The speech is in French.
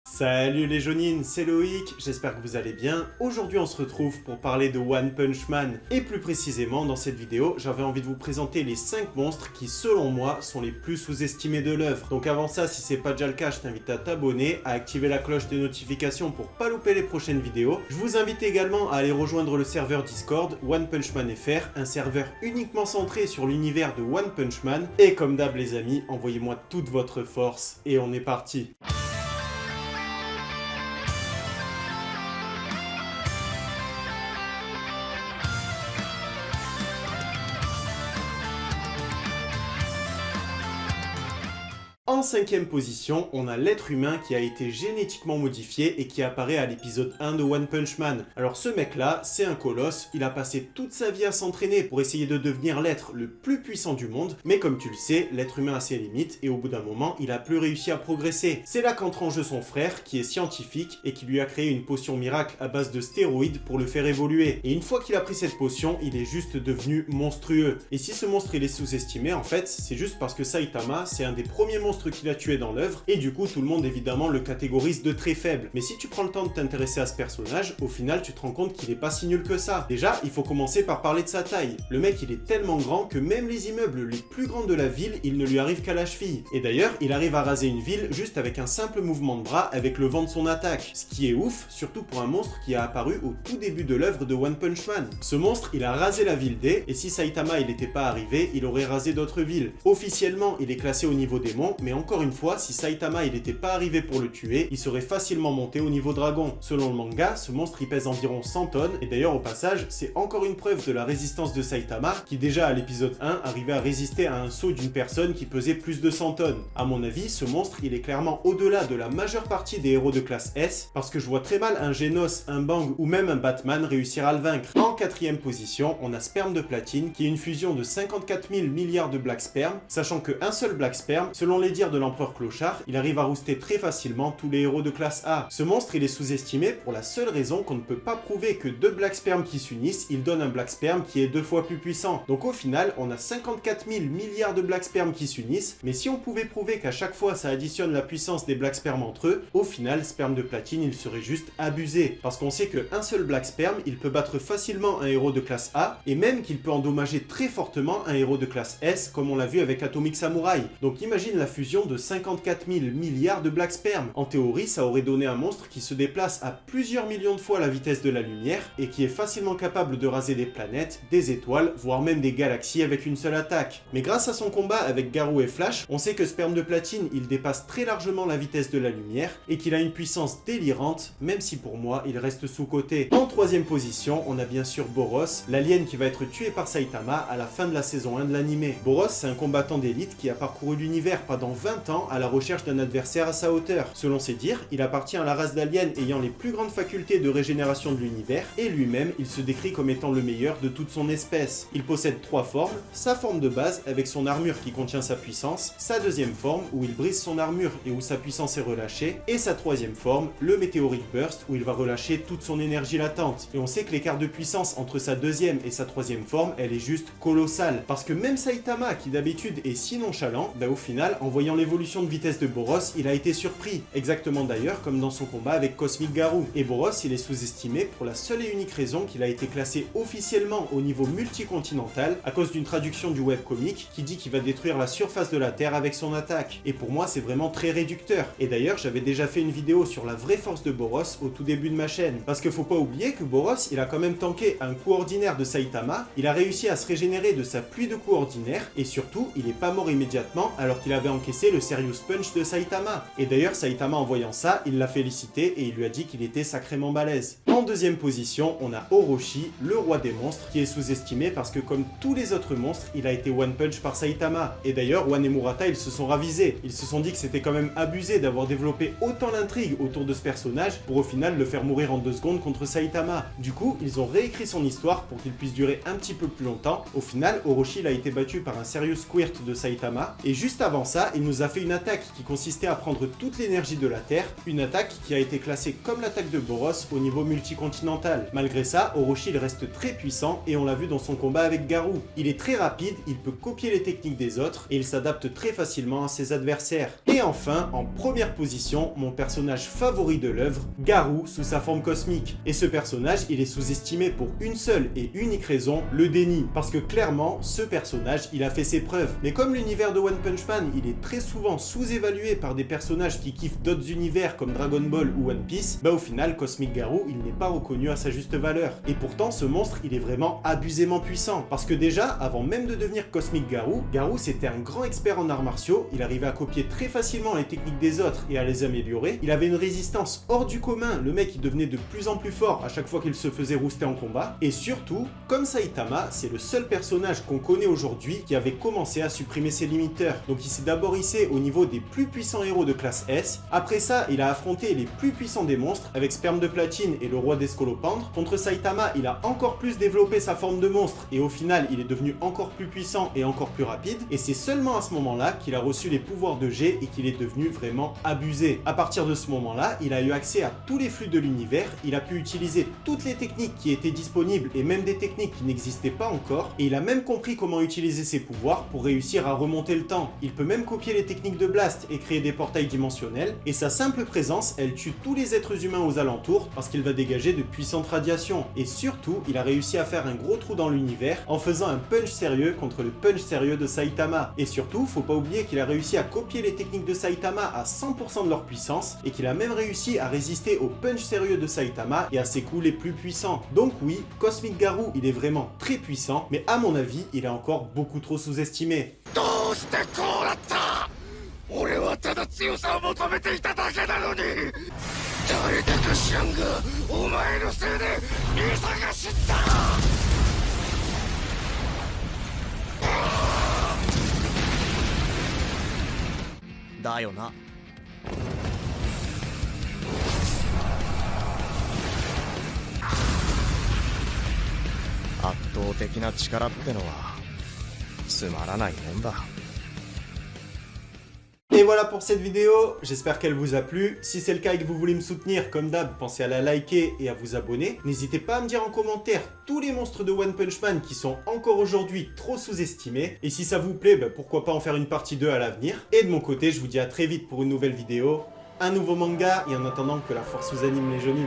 Salut les jaunines, c'est Loïc, j'espère que vous allez bien. Aujourd'hui on se retrouve pour parler de One Punch Man. Et plus précisément dans cette vidéo, j'avais envie de vous présenter les 5 monstres qui selon moi sont les plus sous-estimés de l'œuvre. Donc avant ça, si c'est pas déjà le cas, je t'invite à t'abonner, à activer la cloche des notifications pour pas louper les prochaines vidéos. Je vous invite également à aller rejoindre le serveur Discord One Punch Man FR, un serveur uniquement centré sur l'univers de One Punch Man. Et comme d'hab les amis, envoyez-moi toute votre force et on est parti. En 5ème position, on a l'être humain qui a été génétiquement modifié et qui apparaît à l'épisode 1 de One Punch Man. Alors ce mec-là, c'est un colosse, il a passé toute sa vie à s'entraîner pour essayer de devenir l'être le plus puissant du monde, mais comme tu le sais, l'être humain a ses limites et au bout d'un moment, il a plus réussi à progresser. C'est là qu'entre en jeu son frère, qui est scientifique et qui lui a créé une potion miracle à base de stéroïdes pour le faire évoluer. Et une fois qu'il a pris cette potion, il est juste devenu monstrueux. Et si ce monstre il est sous-estimé, en fait, c'est juste parce que Saitama, c'est un des premiers monstres qu'il a tué dans l'œuvre, et du coup tout le monde évidemment le catégorise de très faible. Mais si tu prends le temps de t'intéresser à ce personnage, au final tu te rends compte qu'il est pas si nul que ça. Déjà, il faut commencer par parler de sa taille. Le mec il est tellement grand que même les immeubles les plus grands de la ville, il ne lui arrive qu'à la cheville. Et d'ailleurs, il arrive à raser une ville juste avec un simple mouvement de bras avec le vent de son attaque. Ce qui est ouf, surtout pour un monstre qui a apparu au tout début de l'œuvre de One Punch Man. Ce monstre, il a rasé la ville D, et si Saitama il n'était pas arrivé, il aurait rasé d'autres villes. Officiellement, il est classé au niveau démon, mais encore une fois, si Saitama il n'était pas arrivé pour le tuer, il serait facilement monté au niveau dragon. Selon le manga, ce monstre il pèse environ 100 tonnes, et d'ailleurs au passage, c'est encore une preuve de la résistance de Saitama, qui déjà à l'épisode 1 arrivait à résister à un saut d'une personne qui pesait plus de 100 tonnes. A mon avis, ce monstre il est clairement au-delà de la majeure partie des héros de classe S, parce que je vois très mal un Genos, un Bang ou même un Batman réussir à le vaincre. En 4ème position, on a Sperme de Platine, qui est une fusion de 54 000 milliards de Black Sperm, sachant qu'un seul Black Sperm, selon les dires de l'empereur Clochard, il arrive à rouster très facilement tous les héros de classe A. Ce monstre il est sous-estimé pour la seule raison qu'on ne peut pas prouver que deux Black Sperm qui s'unissent, ils donnent un Black Sperm qui est 2 fois plus puissant. Donc au final, on a 54 000 milliards de Black Sperm qui s'unissent, mais si on pouvait prouver qu'à chaque fois ça additionne la puissance des Black Sperm entre eux, au final, Sperme de Platine il serait juste abusé. Parce qu'on sait qu'un seul Black Sperm, il peut battre facilement un héros de classe A, et même qu'il peut endommager très fortement un héros de classe S, comme on l'a vu avec Atomic Samurai. Donc imagine la fusion de 54 000 milliards de Black Sperm. En théorie, ça aurait donné un monstre qui se déplace à plusieurs millions de fois la vitesse de la lumière et qui est facilement capable de raser des planètes, des étoiles, voire même des galaxies avec une seule attaque. Mais grâce à son combat avec Garou et Flash, on sait que Sperme de Platine, il dépasse très largement la vitesse de la lumière et qu'il a une puissance délirante, même si pour moi, il reste sous-coté. En 3ème position, on a bien sûr Boros, l'alien qui va être tué par Saitama à la fin de la saison 1 de l'anime. Boros, c'est un combattant d'élite qui a parcouru l'univers pendant 20 ans à la recherche d'un adversaire à sa hauteur. Selon ses dires, il appartient à la race d'aliens ayant les plus grandes facultés de régénération de l'univers, et lui-même, il se décrit comme étant le meilleur de toute son espèce. Il possède 3 formes, sa forme de base avec son armure qui contient sa puissance, sa 2e forme où il brise son armure et où sa puissance est relâchée, et sa 3e forme, le Meteoric Burst, où il va relâcher toute son énergie latente. Et on sait que l'écart de puissance entre sa 2e et sa 3e forme, elle est juste colossale, parce que même Saitama, qui d'habitude est si nonchalant, au final, en voyant l'évolution de vitesse de Boros, il a été surpris, exactement d'ailleurs comme dans son combat avec Cosmic Garou. Et Boros, il est sous-estimé pour la seule et unique raison qu'il a été classé officiellement au niveau multicontinental à cause d'une traduction du webcomic qui dit qu'il va détruire la surface de la Terre avec son attaque. Et pour moi, c'est vraiment très réducteur. Et d'ailleurs, j'avais déjà fait une vidéo sur la vraie force de Boros au tout début de ma chaîne. Parce qu'il faut pas oublier que Boros, il a quand même tanké un coup ordinaire de Saitama, il a réussi à se régénérer de sa pluie de coups ordinaires, et surtout, il est pas mort immédiatement alors qu'il avait encaissé le Serious Punch de Saitama. Et d'ailleurs, Saitama en voyant ça, il l'a félicité et il lui a dit qu'il était sacrément balèze. En 2ème position, on a Orochi, le roi des monstres, qui est sous-estimé parce que comme tous les autres monstres, il a été one punch par Saitama. Et d'ailleurs, One et Murata, ils se sont ravisés. Ils se sont dit que c'était quand même abusé d'avoir développé autant l'intrigue autour de ce personnage pour au final le faire mourir en 2 secondes contre Saitama. Du coup, ils ont réécrit son histoire pour qu'il puisse durer un petit peu plus longtemps. Au final, Orochi il a été battu par un Serious Squirt de Saitama. Et juste avant ça, il nous a fait une attaque qui consistait à prendre toute l'énergie de la Terre, une attaque qui a été classée comme l'attaque de Boros au niveau multicontinental. Malgré ça, Orochi il reste très puissant et on l'a vu dans son combat avec Garou. Il est très rapide, il peut copier les techniques des autres et il s'adapte très facilement à ses adversaires. Et enfin, en première position, mon personnage favori de l'œuvre, Garou sous sa forme cosmique. Et ce personnage, il est sous-estimé pour une seule et unique raison, le déni. Parce que clairement, ce personnage, il a fait ses preuves. Mais comme l'univers de One Punch Man, il est très souvent sous-évalué par des personnages qui kiffent d'autres univers comme Dragon Ball ou One Piece, bah au final, Cosmic Garou, il n'est pas reconnu à sa juste valeur. Et pourtant, ce monstre, il est vraiment abusément puissant. Parce que déjà, avant même de devenir Cosmic Garou, Garou c'était un grand expert en arts martiaux, il arrivait à copier très facilement les techniques des autres et à les améliorer. Il avait une résistance hors du commun, le mec il devenait de plus en plus fort à chaque fois qu'il se faisait rouster en combat. Et surtout, comme Saitama, c'est le seul personnage qu'on connaît aujourd'hui qui avait commencé à supprimer ses limiteurs. Donc il s'est d'abord hissé au niveau des plus puissants héros de classe S. Après ça, il a affronté les plus puissants des monstres avec Sperme de Platine et le roi des Scolopendres. Contre Saitama, il a encore plus développé sa forme de monstre et au final, il est devenu encore plus puissant et encore plus rapide. Et c'est seulement à ce moment-là qu'il a reçu les pouvoirs de G et qu'il est devenu vraiment abusé. À partir de ce moment-là, il a eu accès à tous les flux de l'univers, il a pu utiliser toutes les techniques qui étaient disponibles et même des techniques qui n'existaient pas encore, et il a même compris comment utiliser ses pouvoirs pour réussir à remonter le temps. Il peut même copier les techniques de Blast et créer des portails dimensionnels, et sa simple présence, elle tue tous les êtres humains aux alentours parce qu'il va dégager de puissantes radiations. Et surtout, il a réussi à faire un gros trou dans l'univers en faisant un punch sérieux contre le punch sérieux de Saitama. Et surtout, faut pas oublier qu'il a réussi à copier les techniques de Saitama à 100% de leur puissance, et qu'il a même réussi à résister au punch sérieux de Saitama et à ses coups les plus puissants. Donc oui, Cosmic Garou, il est vraiment très puissant, mais à mon avis, il est encore beaucoup trop sous-estimé. Et voilà pour cette vidéo, j'espère qu'elle vous a plu. Si c'est le cas et que vous voulez me soutenir, comme d'hab, pensez à la liker et à vous abonner. N'hésitez pas à me dire en commentaire tous les monstres de One Punch Man qui sont encore aujourd'hui trop sous-estimés. Et si ça vous plaît, bah, pourquoi pas en faire une partie 2 à l'avenir. Et de mon côté, je vous dis à très vite pour une nouvelle vidéo, un nouveau manga, et en attendant que la force vous anime les jeunes.